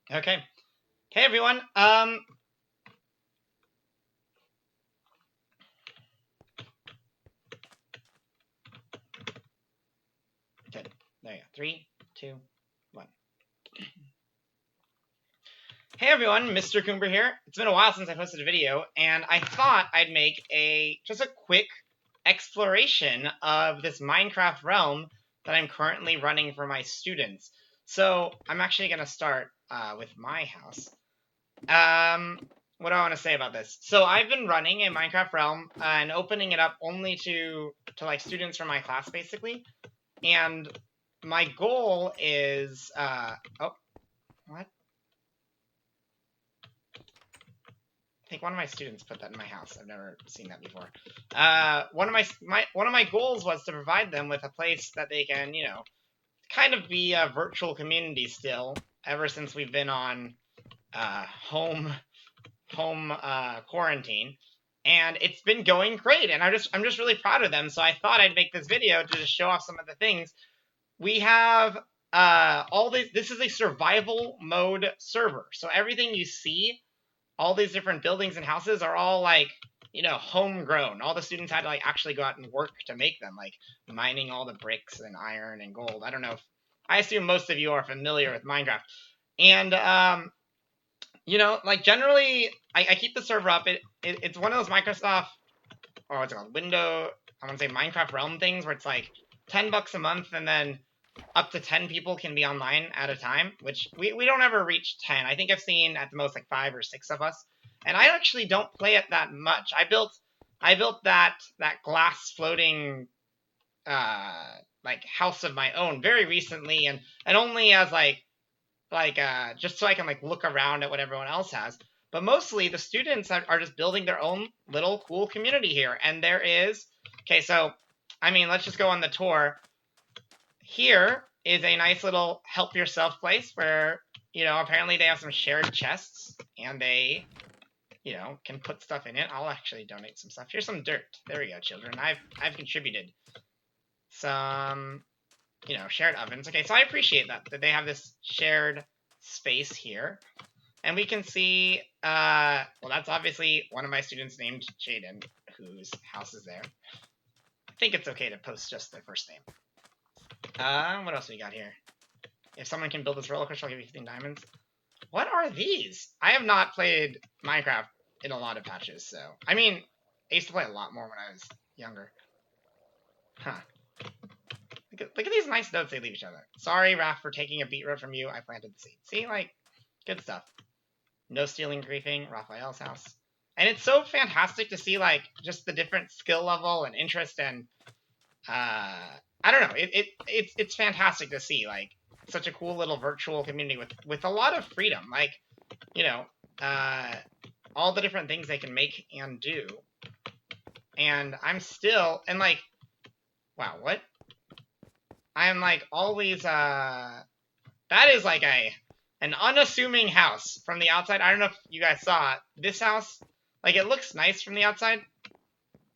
Okay. Hey everyone. Good. There you go. 3, 2, 1. Hey everyone, Mr. Coomber here. It's been a while since I posted a video, and I thought I'd make just a quick exploration of this Minecraft realm that I'm currently running for my students. So I'm actually gonna start with my house. What do I want to say about this? So I've been running a Minecraft realm and opening it up only to like students from my class, basically. And my goal is oh, what? I think one of my students put that in my house. I've never seen that before. One of my goals was to provide them with a place that they can, kind of be a virtual community still. Ever since we've been on home quarantine, and it's been going great. And I'm just really proud of them. So I thought I'd make this video to just show off some of the things we have. All these. This is a survival mode server, so everything you see, all these different buildings and houses are all like, homegrown. All the students had to like actually go out and work to make them, like mining all the bricks and iron and gold. I don't know if I assume most of you are familiar with Minecraft. And like generally I keep the server up. It's one of those Microsoft, or what's it called, window, I want to say Minecraft realm things where it's like $10 a month, and then up to 10 people can be online at a time, which we don't ever reach 10. I think I've seen at the most like 5 or 6 of us. And I actually don't play it that much. I built that glass floating like house of my own very recently, and only as just so I can like look around at what everyone else has. But mostly the students are just building their own little cool community here. And there is, okay, so I mean, let's just go on the tour. Here is a nice little help yourself place where, apparently they have some shared chests, and they, can put stuff in it. I'll actually donate some stuff. Here's some dirt. There we go, children. I've contributed some, shared ovens. Okay, so I appreciate that they have this shared space here. And we can see, well, that's obviously one of my students named Jaden, whose house is there. I think it's okay to post just their first name. What else we got here? If someone can build this roller coaster, I'll give you 15 diamonds. What are these? I have not played Minecraft in a lot of patches, so... I mean, I used to play a lot more when I was younger. Huh. Look at these nice notes they leave each other. Sorry, Raph, for taking a beetroot from you. I planted the seed. See, like, good stuff. No stealing, griefing. Raphael's house. And it's so fantastic to see, like, just the different skill level and interest, and I don't know. It's fantastic to see, like, such a cool little virtual community with a lot of freedom. Like, all the different things they can make and do. And I'm still, and like, wow, what? I am like always, that is like an unassuming house from the outside. I don't know if you guys saw it. This house, like, it looks nice from the outside,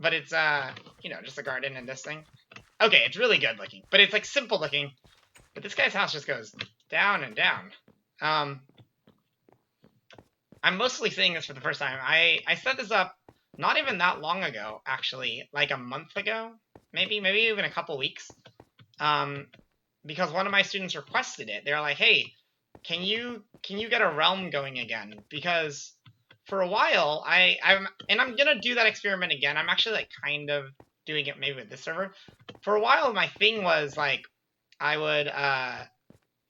but it's, just a garden and this thing. Okay, it's really good looking, but it's like simple looking. But this guy's house just goes down and down. I'm mostly seeing this for the first time. I set this up not even that long ago, actually, like a month ago, maybe even a couple weeks, because one of my students requested it. They're like, "Hey, can you get a realm going again?" Because for a while, I'm gonna do that experiment again. I'm actually like kind of doing it maybe with this server. For a while, my thing was like, I would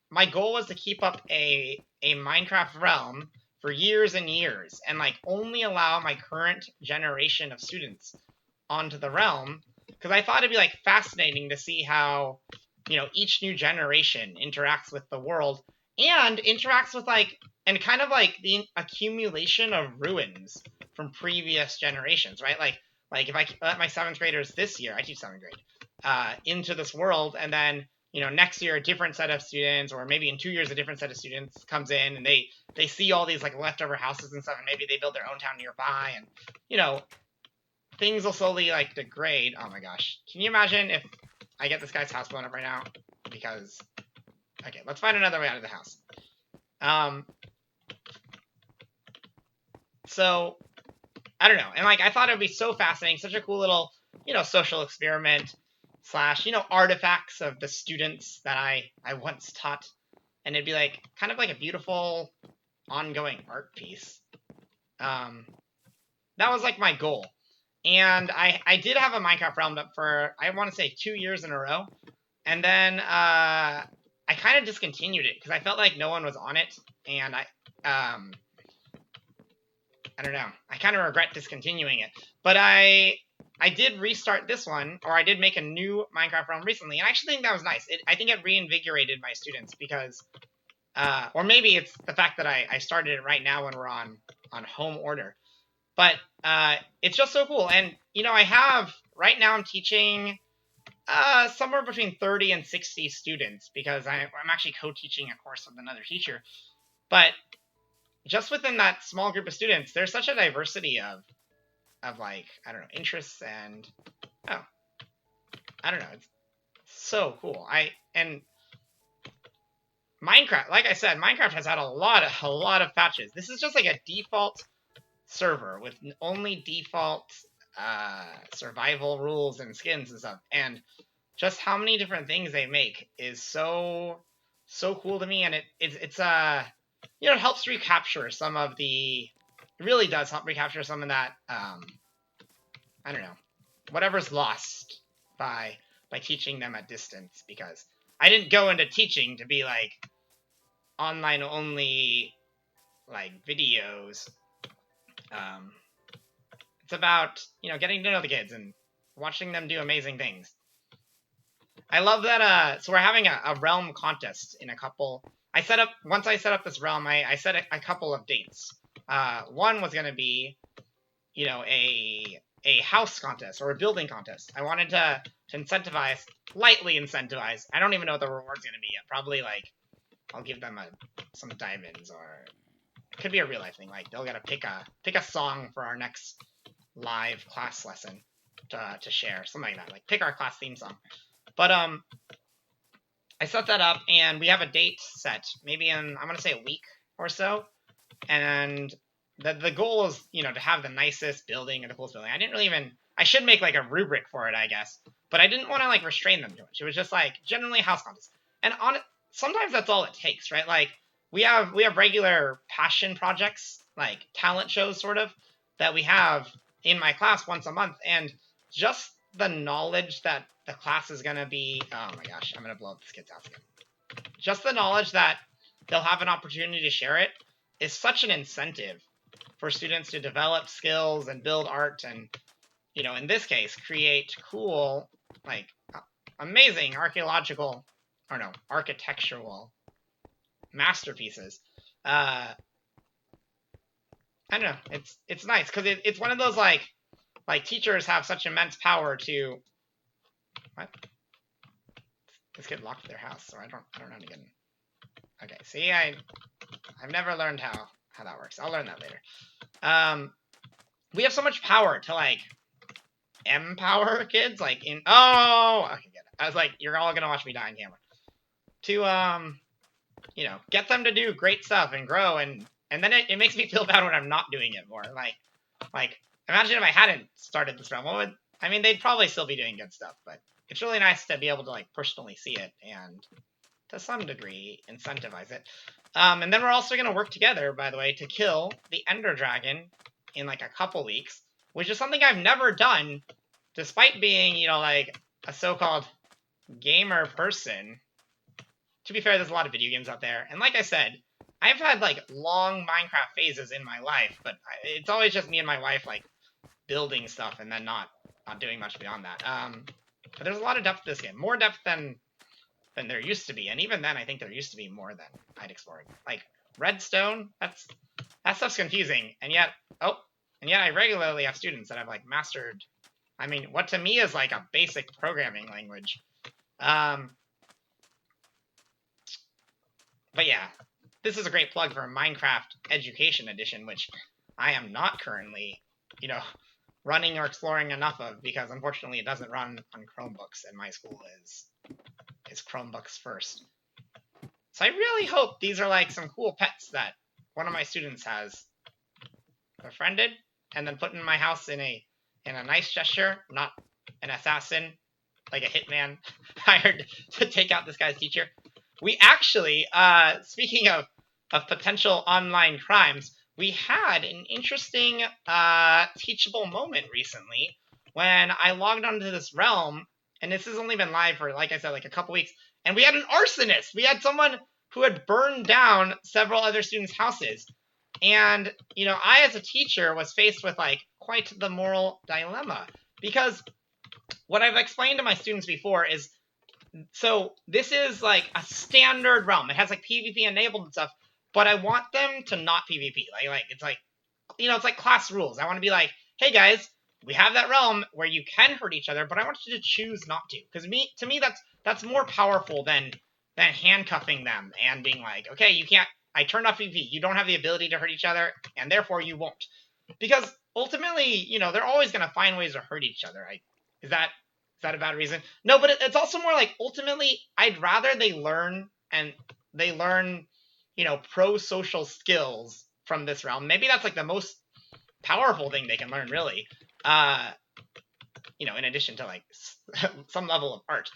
my goal was to keep up a Minecraft realm for years and years, and like only allow my current generation of students onto the realm, because I thought it'd be like fascinating to see how, each new generation interacts with the world, and interacts with like, and kind of like the accumulation of ruins from previous generations, right? Like if I let my 7th graders this year, I teach 7th grade, into this world, and then, next year a different set of students, or maybe in 2 years a different set of students comes in, and they see all these like leftover houses and stuff, and maybe they build their own town nearby, and things will slowly like degrade. Oh my gosh, can you imagine if I get this guy's house blown up right now? Because, okay, let's find another way out of the house. So I don't know. And like I thought it would be so fascinating, such a cool little, social experiment slash, artifacts of the students that I once taught. And it'd be like kind of like a beautiful ongoing art piece. That was like my goal. And I did have a Minecraft realm up for, I want to say, 2 years in a row. And then I kind of discontinued it because I felt like no one was on it. And I don't know. I kind of regret discontinuing it. But I did restart this one, or I did make a new Minecraft realm recently, and I actually think that was nice. I think it reinvigorated my students because, or maybe it's the fact that I started it right now when we're on home order. But it's just so cool. And, I have, right now I'm teaching somewhere between 30 and 60 students because I'm actually co-teaching a course with another teacher. But just within that small group of students, there's such a diversity of like, I don't know, interests and, oh, I don't know. It's so cool. And Minecraft, like I said, Minecraft has had a lot of patches. This is just like a default server with only default survival rules and skins and stuff. And just how many different things they make is so cool to me. And it's it helps recapture some of the, it really does help recapture some of that I don't know, whatever's lost by teaching them at distance, because I didn't go into teaching to be like online only like videos. It's about, getting to know the kids and watching them do amazing things. I love that so we're having a realm contest in a couple. Once I set up this realm, I set a couple of dates. One was gonna be, a house contest or a building contest. I wanted to incentivize, lightly incentivize. I don't even know what the reward's gonna be yet. Probably like I'll give them some diamonds, or it could be a real life thing. Like they'll get to pick a song for our next live class lesson to share, something like that. Like pick our class theme song. But I set that up, and we have a date set, maybe in, I'm gonna say, a week or so. And the goal is, to have the nicest building and the coolest building. I didn't really even, I should make like a rubric for it, I guess, but I didn't want to like restrain them too much. It was just like generally house contests, and on it, sometimes that's all it takes, right? Like we have regular passion projects, like talent shows, sort of, that we have in my class once a month, and just the knowledge that the class is gonna be, oh my gosh, I'm gonna blow up this kid's house again. Just the knowledge that they'll have an opportunity to share it is such an incentive for students to develop skills and build art and, in this case, create cool, like, amazing archaeological, or no, architectural masterpieces. I don't know. It's nice because it's one of those like teachers have such immense power to. What? This kid locked their house, so I don't know how to get in. Okay, see, I've never learned how that works. I'll learn that later. We have so much power to like empower kids, like in, oh, okay, get it. I was like, you're all gonna watch me die on camera. To get them to do great stuff and grow, and then it makes me feel bad when I'm not doing it more. Like imagine if I hadn't started this realm. What would, I mean, they'd probably still be doing good stuff, but it's really nice to be able to like personally see it and to some degree incentivize it. And then we're also going to work together, by the way, to kill the Ender Dragon in like a couple weeks, which is something I've never done, despite being, like a so-called gamer person. To be fair, there's a lot of video games out there, and like I said, I've had like long Minecraft phases in my life, but it's always just me and my wife like building stuff and then not doing much beyond that. But there's a lot of depth to this game, more depth than there used to be, and even then I think there used to be more than I'd explored. Like redstone, that stuff's confusing, and yet I regularly have students that have like mastered, I mean, what to me is like a basic programming language. But yeah, this is a great plug for Minecraft Education Edition, which I am not currently, running or exploring enough of, because unfortunately it doesn't run on Chromebooks, and my school is Chromebooks first. So I really hope these are like some cool pets that one of my students has befriended, and then put in my house in a nice gesture, not an assassin, like a hitman hired to take out this guy's teacher. We actually, speaking of potential online crimes, we had an interesting teachable moment recently when I logged onto this realm, and this has only been live for, like I said, like a couple weeks, and we had an arsonist. We had someone who had burned down several other students' houses. And, I as a teacher was faced with like quite the moral dilemma, because what I've explained to my students before is, so this is like a standard realm. It has like PvP enabled and stuff, but I want them to not PvP. Like it's like, it's like class rules. I want to be like, hey guys, we have that realm where you can hurt each other, but I want you to choose not to, because to me that's more powerful than handcuffing them and being like, okay, you can't. I turned off PvP. You don't have the ability to hurt each other, and therefore you won't. Because ultimately, they're always going to find ways to hurt each other. Is that a bad reason? No, but it's also more like, ultimately, I'd rather they learn pro-social skills from this realm. Maybe that's like the most powerful thing they can learn, really. In addition to like some level of art.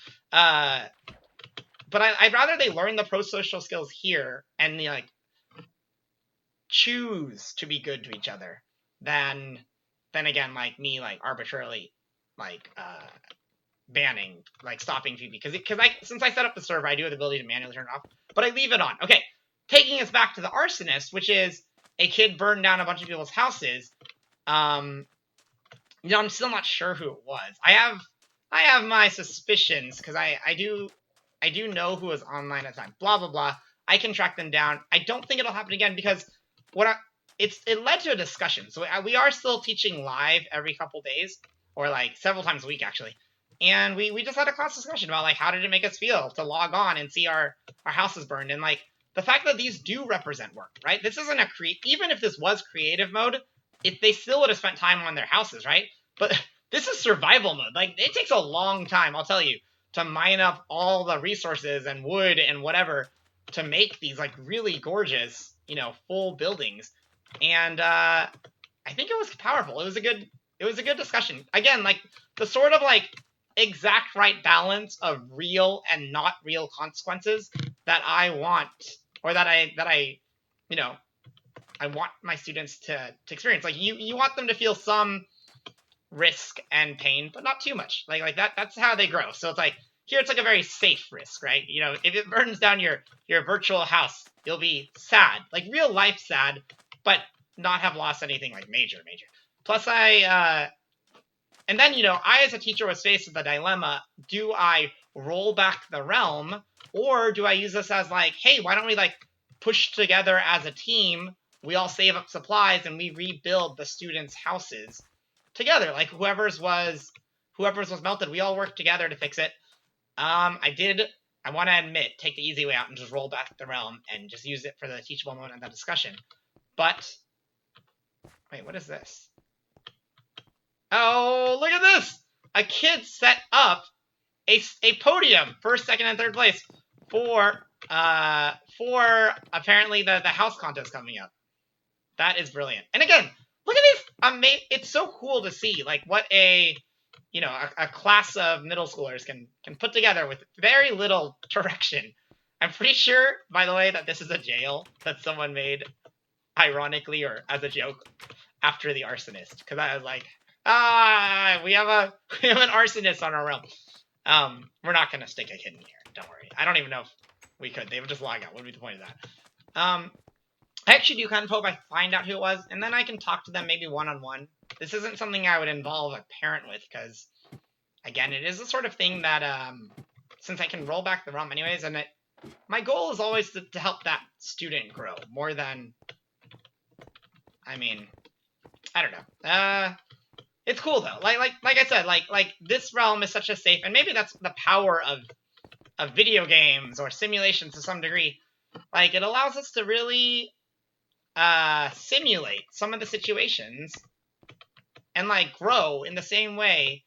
But I'd rather they learn the pro-social skills here and like choose to be good to each other than again, like me, like arbitrarily, like banning, like stopping PvP, because since I set up the server, I do have the ability to manually turn it off, but I leave it on. Okay, taking us back to the arsonist, which is a kid burned down a bunch of people's houses. I'm still not sure who it was. I have my suspicions, because I do know who was online at the time. Blah blah blah. I can track them down. I don't think it'll happen again, because it led to a discussion. So we are still teaching live every couple days, or like several times a week actually. And we just had a class discussion about like, how did it make us feel to log on and see our houses burned, and like the fact that these do represent work, right? This isn't even if this was creative mode, if they still would have spent time on their houses, right? But this is survival mode. Like, it takes a long time, I'll tell you, to mine up all the resources and wood and whatever to make these like really gorgeous, full buildings. And I think it was powerful. It was a good discussion. Again, like the sort of like exact right balance of real and not real consequences that I want, or that I want my students to experience. Like you want them to feel some risk and pain, but not too much. Like that's how they grow. So it's like, here it's like a very safe risk, right? If it burns down your virtual house, you'll be sad, like real life sad, but not have lost anything like major. Plus and then, I as a teacher was faced with the dilemma: do I roll back the realm, or do I use this as like, hey, why don't we like push together as a team? We all save up supplies and we rebuild the students' houses together. Like whoever's was melted, we all work together to fix it. I want to admit, take the easy way out and just roll back the realm and just use it for the teachable moment of the discussion. But wait, what is this? Oh, look at this! A kid set up a podium, first, second, and third place for apparently the house contest coming up. That is brilliant. And again, look at this! It's so cool to see like what a class of middle schoolers can put together with very little direction. I'm pretty sure, by the way, that this is a jail that someone made ironically or as a joke after the arsonist, because I was like, we have an arsonist on our realm. We're not gonna stick a kid in here. Don't worry. I don't even know if we could. They would just log out. What would be the point of that? I actually do kind of hope I find out who it was, and then I can talk to them maybe one-on-one. This isn't something I would involve a parent with, because, again, it is the sort of thing that, since I can roll back the realm anyways, and my goal is always to help that student grow, more than, I don't know. It's cool, though. Like I said, like this realm is such a safe, and maybe that's the power of video games or simulations to some degree. Like, it allows us to really simulate some of the situations and like grow in the same way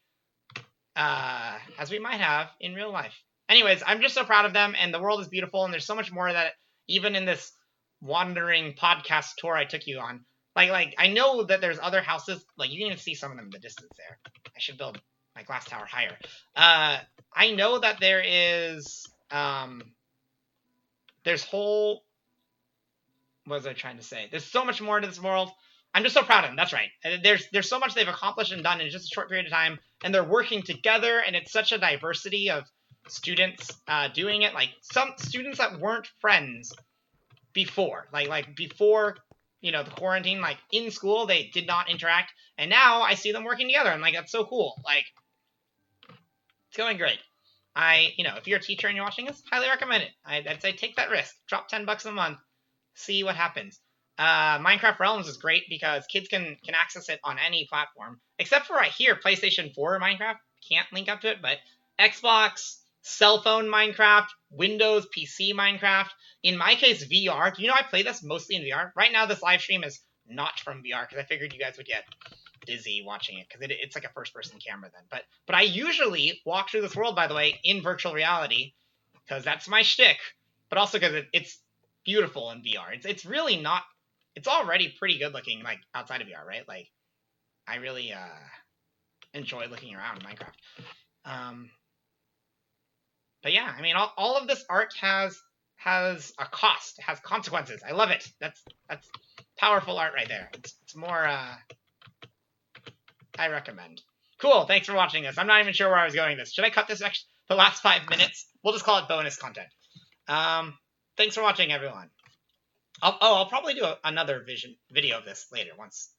as we might have in real life. Anyways, I'm just so proud of them, and the world is beautiful, and there's so much more that even in this wandering podcast tour I took you on, Like I know that there's other houses. Like you can even see some of them in the distance there. I should build my glass tower higher. I know that there is there's whole. What was I trying to say? There's so much more to this world. I'm just so proud of them. That's right. There's so much they've accomplished and done in just a short period of time, and they're working together. And it's such a diversity of students doing it. Like some students that weren't friends before, like before the quarantine, like in school they did not interact, and now I see them working together, and like that's so cool. Like it's going great. If you're a teacher and you're watching this, highly recommend it. I'd say take that risk. Drop $10 a month. See what happens. Minecraft Realms is great because kids can access it on any platform, except for right here, PlayStation 4 Minecraft. Can't link up to it, but Xbox, cell phone Minecraft, Windows PC Minecraft. In my case, VR. Do you know I play this mostly in VR? Right now, this live stream is not from VR because I figured you guys would get dizzy watching it because it's like a first-person camera then. But I usually walk through this world, by the way, in virtual reality because that's my shtick, but also because it's beautiful in VR. It's really not. It's already pretty good looking, like outside of VR, right? Like I really enjoy looking around in Minecraft. But yeah, I mean, all of this art has a cost, has consequences. I love it. That's powerful art right there. It's more. I recommend. Cool. Thanks for watching this. I'm not even sure where I was going this. Should I cut this the last 5 minutes? We'll just call it bonus content. Thanks for watching, everyone. I'll probably do another video of this later. Once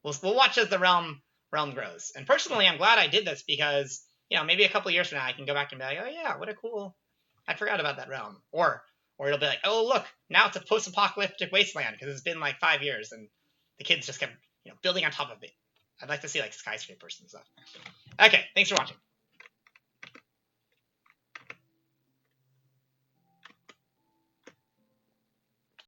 we'll watch as the realm grows. And personally, I'm glad I did this because maybe a couple years from now I can go back and be like, oh yeah, what a cool. I forgot about that realm. Or it'll be like, oh look, now it's a post-apocalyptic wasteland because it's been like 5 years and the kids just kept building on top of it. I'd like to see like skyscrapers and stuff. Okay, thanks for watching.